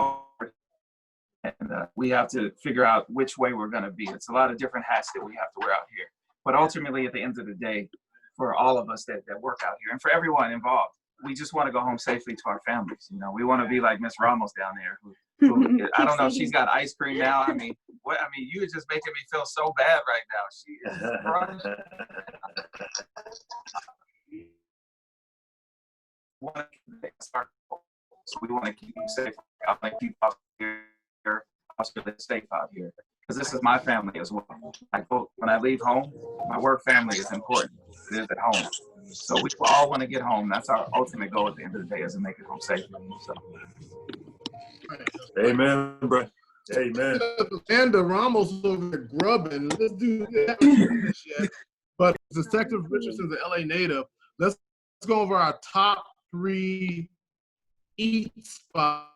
we have to figure out which way we're going to be. It's a lot of different hats that we have to wear out here. But ultimately, at the end of the day, for all of us that work out here and for everyone involved, we just want to go home safely to our families. You know, we want to be like Miss Ramos down there. Who I don't know if she's got ice cream now. I mean, what? I mean, you're just making me feel so bad right now. She is. So we want to keep you safe. I want to keep us here, us really safe out here, because this is my family as well. When I leave home, my work family is important. It is at home. So we all want to get home. That's our ultimate goal at the end of the day, is to make it home safely. So. Amen, bro. Amen. And Ramos over there grubbing. Let's do that yet. But Detective Richardson's an LA native. Let's go over our top 3 eat spots.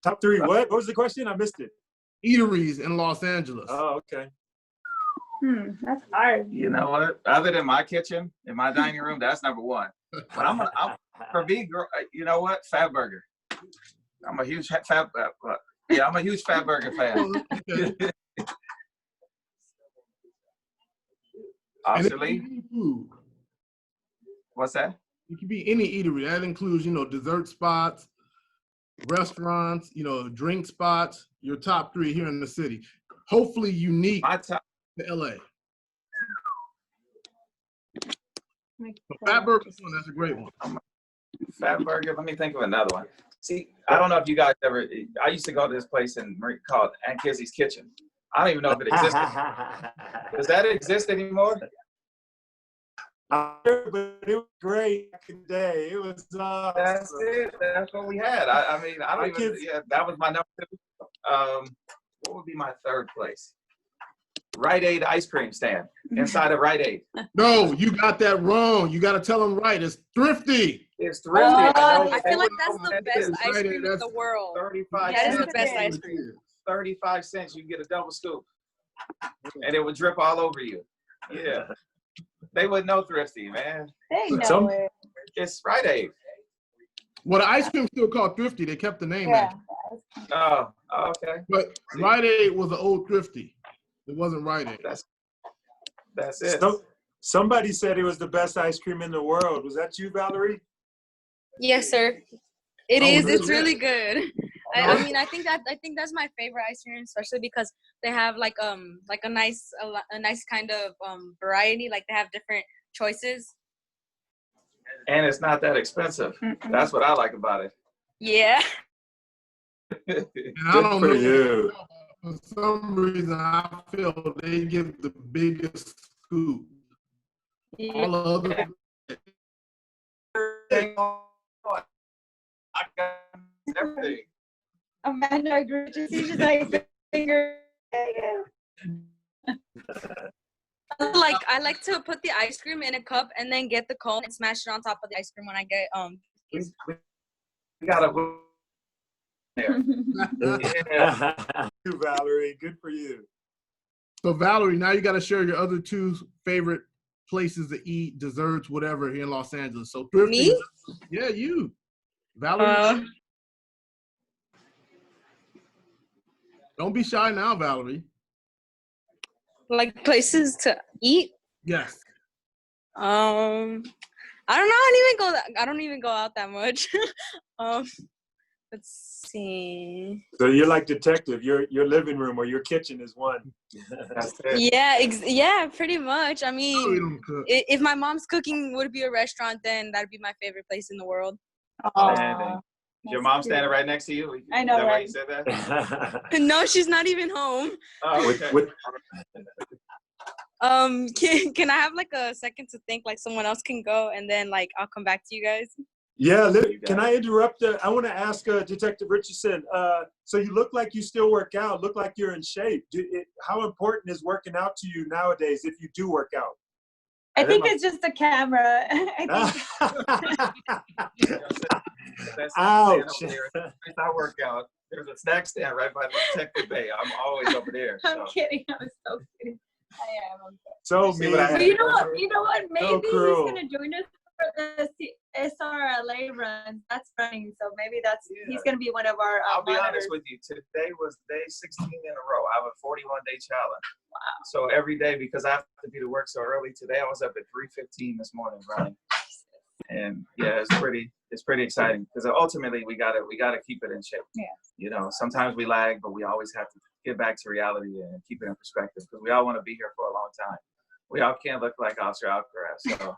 Top 3 what? What was the question? I missed it. Eateries in Los Angeles. Oh, okay. That's hard. You know what? Other than my kitchen, in my dining room, that's number 1. But I'm for me, you know what? Fat Burger. I'm a huge fat. I'm a huge Fat Burger fan. Obviously. What's that? It could be any eatery. That includes, you know, dessert spots, restaurants, you know, drink spots. Your top 3 here in the city. Hopefully unique to LA. Fat Burger, that's a great one. Fat Burger. Let me think of another one. See, I don't know if you guys ever. I used to go to this place in Marie called Aunt Kizzy's Kitchen. I don't even know if it existed. Does that exist anymore? But it was great back in the day. It was. That's it. That's what we had. I mean, I don't even. Yeah, that was my number 2. What would be my 3rd place? Rite Aid ice cream stand inside of Rite Aid. No, you got that wrong. You got to tell them right. It's Thrifty. It's Thrifty. I feel like that's the best ice cream in the world. 35 That is cents. the best ice cream. 35 cents, you get a double scoop. And it would drip all over you. Yeah. They would know Thrifty, man. They know it. It's Rite Aid. Well, the ice cream still called Thrifty. They kept the name actually. Oh, okay. But Rite Aid was an old Thrifty. It wasn't Rite Aid. That's it. Somebody said it was the best ice cream in the world. Was that you, Valerie? Yes, sir. It is. Really? It's really good. I mean, I think that's my favorite ice cream, especially because they have like a nice kind of variety. Like they have different choices. And it's not that expensive. That's what I like about it. Yeah. And I don't know. You. For some reason, I feel they give the biggest scoop. All the other. Everything. Amanda agreed. She's just like finger. I like to put the ice cream in a cup and then get the cone and smash it on top of the ice cream when I get We gotta there. Yeah. You, Valerie, good for you. So Valerie, now you got to share your other 2 favorite places to eat, desserts, whatever here in Los Angeles. So Thrifty. Me? Yeah, you. Valerie. Don't be shy now, Valerie. Like places to eat. Yes. I don't know. I don't even go out that much. Let's see. So you're like detective. Your living room or your kitchen is one. That's it. Yeah, pretty much. I mean, if my mom's cooking would be a restaurant, then that'd be my favorite place in the world. Is your mom standing right next to you? I know, Is that why right? you said that? No, she's not even home. Oh, okay. Can I have like a second to think? Like someone else can go, and then like I'll come back to you guys. Yeah, can I interrupt? I want to ask Detective Richardson. So you look like you still work out. Look like you're in shape. How important is working out to you nowadays if you do work out? I think it's just a camera. Ouch. I work out. There's a snack stand right by the detective bay. I'm always over there. I'm kidding. I'm so kidding. I am. So See what I mean. had But you to know go what? through? You know what? Maybe he's cruel. gonna join us for the SRLA runs. That's running, so maybe he's Yeah. gonna be one of our I'll be monitors. honest with you. Today was day 16 in a row. I have a 41-day challenge. Wow. So every day, because I have to be to work so early, today I was up at 3:15 this morning running. And yeah, it's pretty exciting because ultimately we gotta keep it in shape. Yeah. You know, sometimes we lag, but we always have to get back to reality and keep it in perspective because we all want to be here for a long time. We all can't look like Officer Alcaraz, so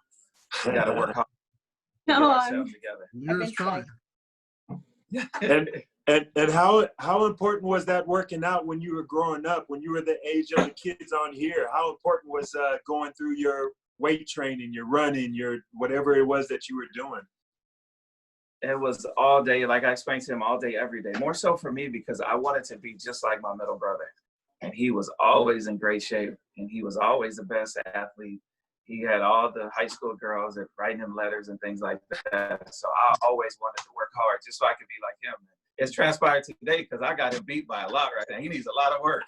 we gotta work hard to get No, ourselves together. You're trying. And how important was that working out when you were growing up, when you were the age of the kids on here? How important was going through your weight training, your running, your whatever it was that you were doing? It was all day, like I explained to him, all day, every day. More so for me because I wanted to be just like my middle brother. And he was always in great shape, and he was always the best athlete. He had all the high school girls that writing him letters and things like that. So I always wanted to work hard just so I could be like him. It's transpired today because I got him beat by a lot right now. He needs a lot of work.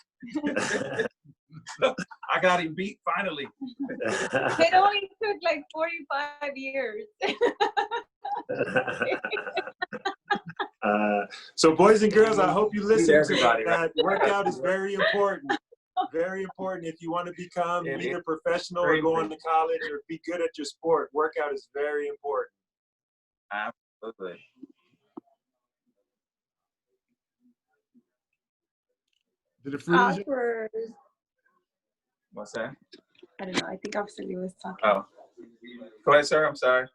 I got him beat finally. It only took like 45 years. So boys and girls, I hope you listen to everybody, that. Workout is very important. Very important if you want to become It either is. professional or Very go on to college or be good at your sport. Workout is very important. Absolutely. Did it freeze you? Awkward. What's that? I don't know. I think Officer Lee was talking. Oh. Go ahead, sir. I'm sorry.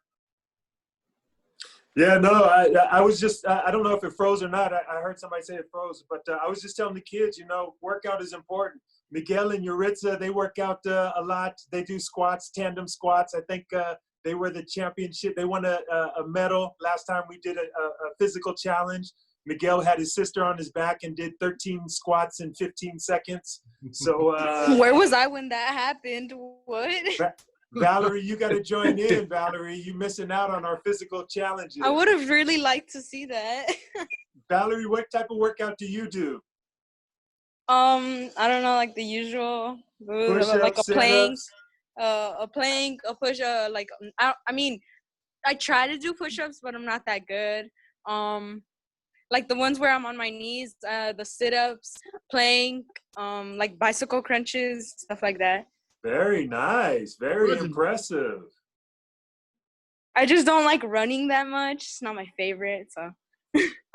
Yeah, no, I was just, I don't know if it froze or not. I heard somebody say it froze, but I was just telling the kids, you know, workout is important. Miguel and Yuritsa, they work out a lot. They do squats, tandem squats. I think they were the championship. They won a medal last time we did a physical challenge. Miguel had his sister on his back and did 13 squats in 15 seconds. So Where was I when that happened? What? Valerie, you got to join in, Valerie. You missing out on our physical challenges. I would have really liked to see that. Valerie, what type of workout do you do? I don't know, like the usual, like a plank, a push, I mean, I try to do push-ups, but I'm not that good. Like the ones where I'm on my knees, the sit-ups, plank, like bicycle crunches, stuff like that. Very nice. Very impressive. I just don't like running that much. It's not my favorite, so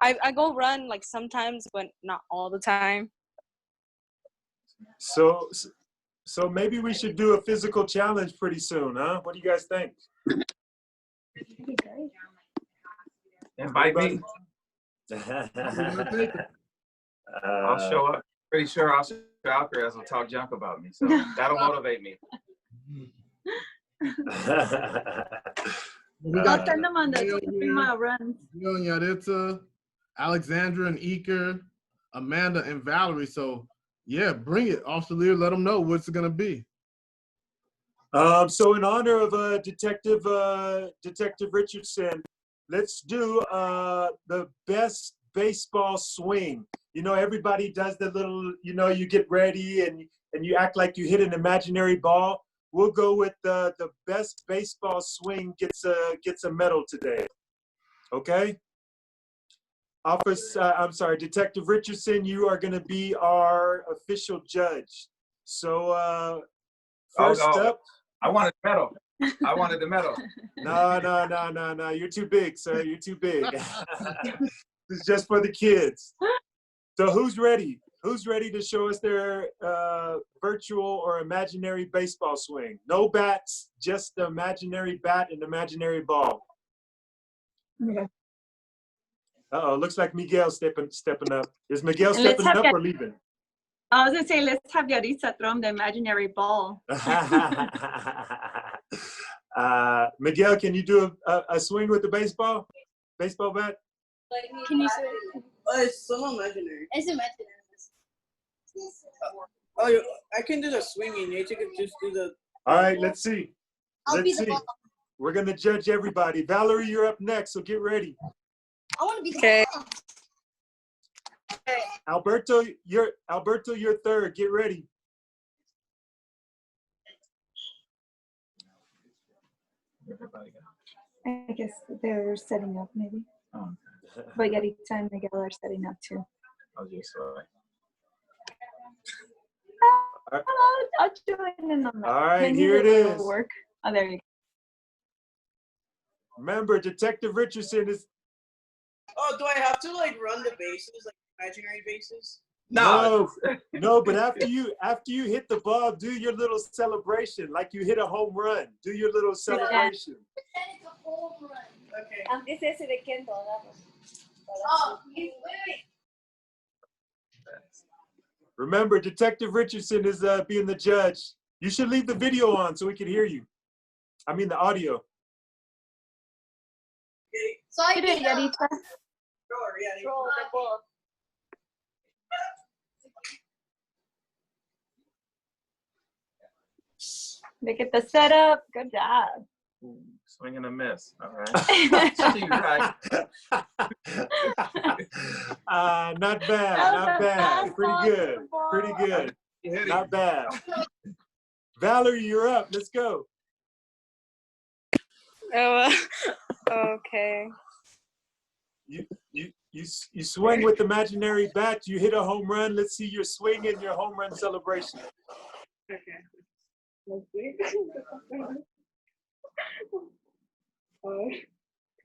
I go run like sometimes, but not all the time. So maybe we should do a physical challenge pretty soon, huh? What do you guys think? Invite me. I'll show up. Pretty sure Officer Alcaraz will talk junk about me, so that'll motivate me. I'll send them on the 3-mile runs. You and Yaritza, Alexandra and Eker, Amanda and Valerie. So yeah, bring it. Officer Lear, let them know what's it gonna be. So in honor of Detective Richardson, let's do the best baseball swing. You know, everybody does the little, you know, you get ready and you act like you hit an imaginary ball. We'll go with the best baseball swing gets a medal today. Okay? Detective Richardson, you are going to be our official judge. So first up. I wanted the medal. I wanted the medal. No. You're too big, sir. You're too big. This is just for the kids. So who's ready? Who's ready to show us their virtual or imaginary baseball swing? No bats, just the imaginary bat and imaginary ball. Okay. Uh-oh, looks like Miguel's stepping up. Is Miguel stepping up or leaving? I was going to say, let's have Yaritza throw him the imaginary ball. Miguel, can you do a swing with the baseball bat? Can you say it? Oh, it's so imaginary. It's imaginary. Oh, I can do the swinging. You can just do the. All right, let's see. I'll be Let's the see. ball. We're going to judge everybody. Valerie, you're up next, so get ready. I want to be the Okay. ball. Alberto, you're third. Get ready. Everybody got. I guess they're setting up maybe. Oh, But Yarita and Miguel are setting up too. I'll just sorry. I'll join in on that. All right, Maybe here it it'll is. Work. Oh, there you go. Remember, Detective Richardson is Oh, do I have to like run the bases, like imaginary bases? no, but after you hit the ball, do your little celebration like you hit a home run. Do your little celebration. It's a home run. Okay. Antes ese de Kendo, oh, wait. Remember, Detective Richardson is being the judge. You should leave the video on so we can hear you. I mean the audio. So I Get it, Yarita. Roll the ball. They get the setup. Good job. Ooh, swing and a miss. All right. You're right. Not bad, not bad. Pretty good, pretty good. Not bad. Valerie, you're up. Let's go. Oh, okay. You swing with imaginary bat. You hit a home run. Let's see your swing and your home run celebration. Okay. Let's see.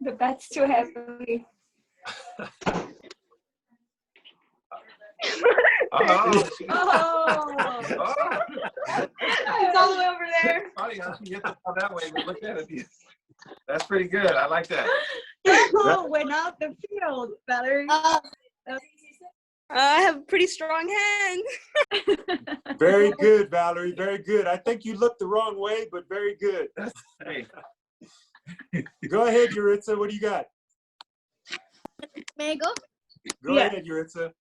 The bat's too heavy. Oh. Oh. Oh. It's all the way over there. Funny how you get the ball that way, but look at it. That's pretty good. I like that. Oh, went out the field, Valerie. I have a pretty strong hand. Very good, Valerie. Very good. I think you looked the wrong way, but very good. Hey. Go ahead, Yuritsa. What do you got? May I go? Go ahead, Yuritsa.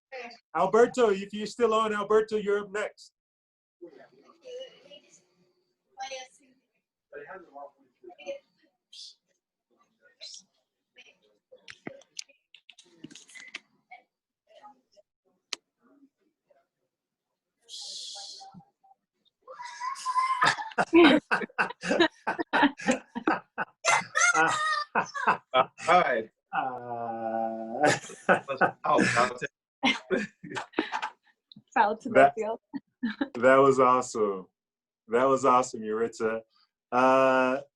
Alberto, if you're still on, Alberto, you're up next. All right. Foul to the field. That was awesome. That was awesome, Yuritsa.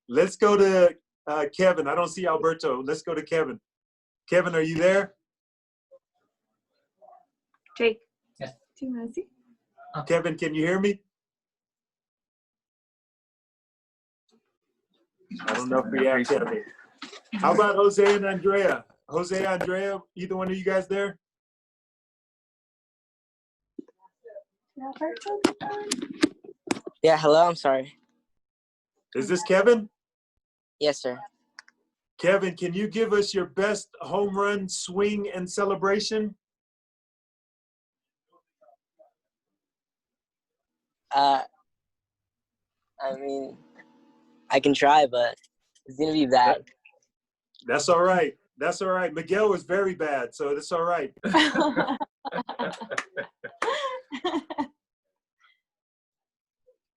Let's go to Kevin. I don't see Alberto. Let's go to Kevin. Kevin, are you there? Jake. Yes. Do you want to see? Kevin, can you hear me? I don't know if we have Kevin. How about Jose and Andrea? Jose, Andrea, either one of you guys there? Yeah, hello, I'm sorry. Is this Kevin? Yes, sir. Kevin, can you give us your best home run swing and celebration? I mean, I can try, but it's gonna be bad. That's all right. That's all right. Miguel was very bad, so that's all right.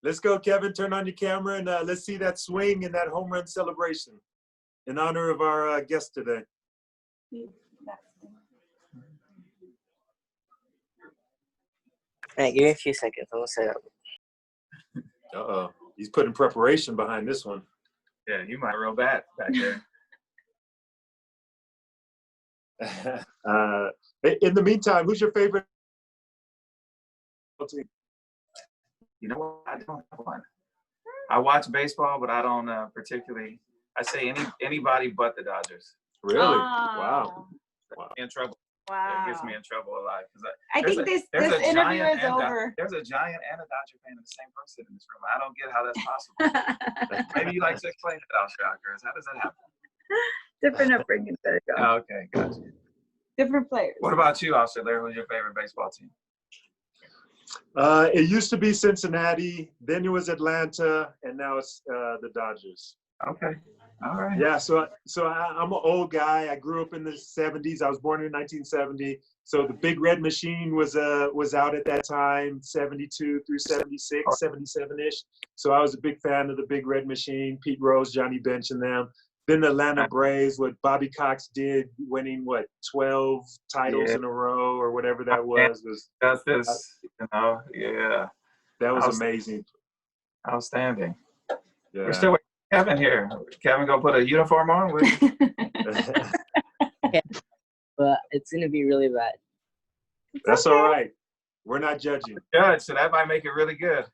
Let's go, Kevin. Turn on your camera and let's see that swing and that home run celebration in honor of our guest today. All right, give me a few seconds. I'm gonna set up. Uh-oh. He's putting preparation behind this one. Yeah, you might real bad back there. In the meantime, who's your favorite team? You know what? I don't have one. I watch baseball, but I don't particularly. I say anybody but the Dodgers. Really? Wow. In trouble. Wow. It gets me in trouble a lot because I think this interview is over. There's a Giant and a Dodger fan in the same person in this room. I don't get how that's possible. Maybe you like to explain it, Alshakers. How does that happen? Different upbringing. There you go. Oh, okay, gotcha. Different players. What about you, Australia? Who's your favorite baseball team? It used to be Cincinnati, then it was Atlanta, and now it's the Dodgers. Okay. All right. Yeah, so I'm an old guy. I grew up in the 70s. I was born in 1970. So the Big Red Machine was out at that time, 72 through 76, 77-ish. So I was a big fan of the Big Red Machine, Pete Rose, Johnny Bench, and them. Then the Atlanta Braves, what Bobby Cox did, winning 12 titles in a row or whatever that was Justice, yeah. That was amazing. Outstanding. Yeah. We're still waiting for Kevin here. Kevin gonna put a uniform on with But it's gonna be really bad. That's all right. We're not judging. Judge, so that might make it really good.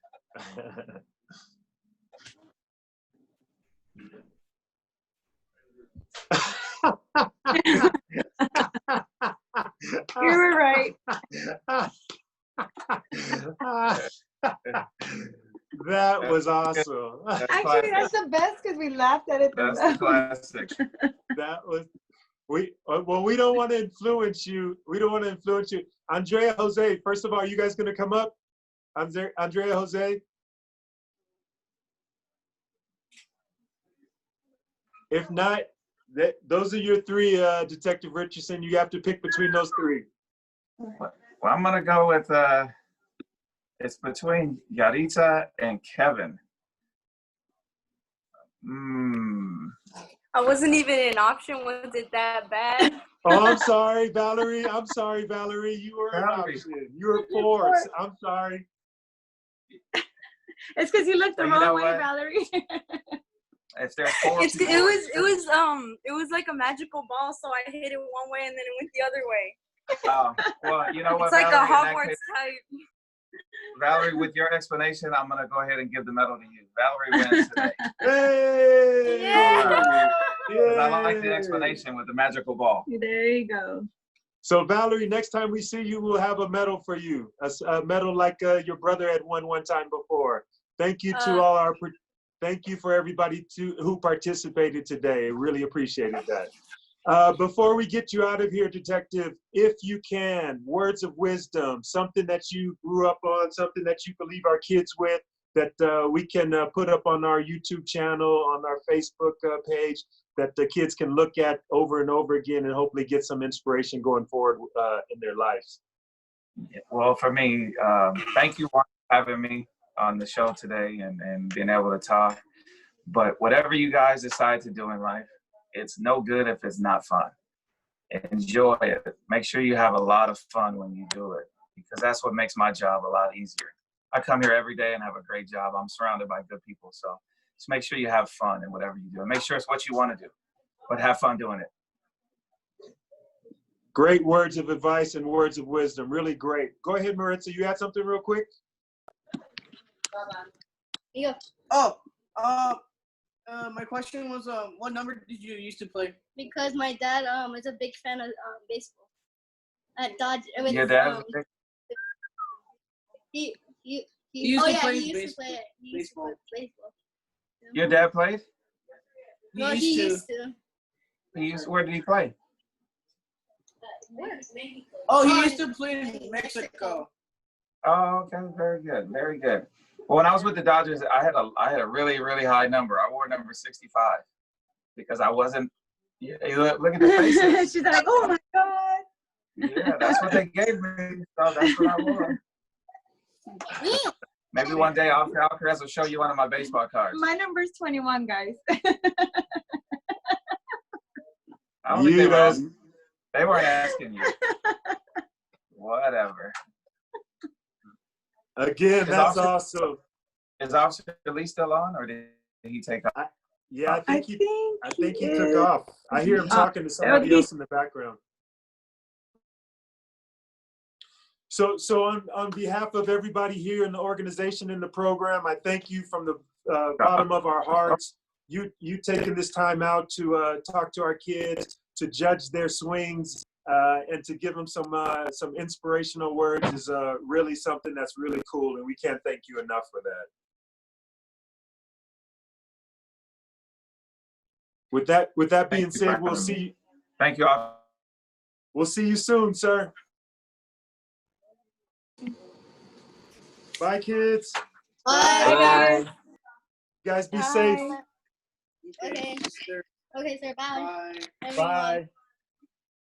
You were right. That was awesome. Actually, that's the best because we laughed at it. That's the classic. That was we don't want to influence you. We don't want to influence you. Andrea, Jose, first of all, are you guys gonna come up? Andrea, Jose. If not, those are your three, Detective Richardson. You have to pick between those three. Well, I'm gonna go with it's between Yaritza and Kevin. I wasn't even an option. Was it that bad? Oh, I'm sorry, Valerie. I'm sorry, Valerie. You were an option. You were fourth. I'm sorry. It's because you looked the wrong way, Valerie. If there's four it was like a magical ball, so I hit it one way and then it went the other way. Well, you know what? It's like Valerie, a Hogwarts type. Valerie, with your explanation, I'm gonna go ahead and give the medal to you. Valerie wins today. Hey! Yeah! Because I like the explanation with the magical ball. There you go. So Valerie, next time we see you, we'll have a medal for you. A medal like your brother had won one time before. Thank you to thank you for everybody who participated today. Really appreciated that. Before we get you out of here, Detective, if you can, words of wisdom, something that you grew up on, something that you believe our kids with, that we can put up on our YouTube channel, on our Facebook page, that the kids can look at over and over again and hopefully get some inspiration going forward in their lives. Well, for me, thank you for having me on the show today and being able to talk. But whatever you guys decide to do in life, it's no good if it's not fun. Enjoy it. Make sure you have a lot of fun when you do it, because that's what makes my job a lot easier. I come here every day and have a great job. I'm surrounded by good people. So just make sure you have fun in whatever you do. And make sure it's what you want to do, but have fun doing it. Great words of advice and words of wisdom. Really great. Go ahead, Maritza. You had something real quick? Yeah. My question was, what number did you used to play? Because my dad is a big fan of baseball. At Dodge. Your dad? He used to play baseball. Your dad played? No, he used to. Where did he play? Oh, he used to play in Mexico. Oh, okay, very good, very good. Well, when I was with the Dodgers, I had a really, really high number. I wore number 65 because I wasn't. Yeah, look at the faces. She's like, oh my God. Yeah, that's what they gave me. So that's what I wore. Maybe one day Alcaraz will show you one of my baseball cards. My number's 21, guys. I don't think they weren't asking you. Whatever. Again, that's awesome. Is Officer Lee still on, or did he take off? Yeah, I think he took off. I hear him talking to somebody else in the background. So on behalf of everybody here in the organization, in the program, I thank you from the bottom of our hearts. You taking this time out to talk to our kids, to judge their swings, and to give them some inspirational words is really something that's really cool, and we can't thank you enough for that. With that being said, we'll see you. Thank you all. We'll see you soon, sir. Bye, kids. Bye. You guys be safe. Okay. Sister. Okay, sir. Bye. Bye. Everyone. Bye.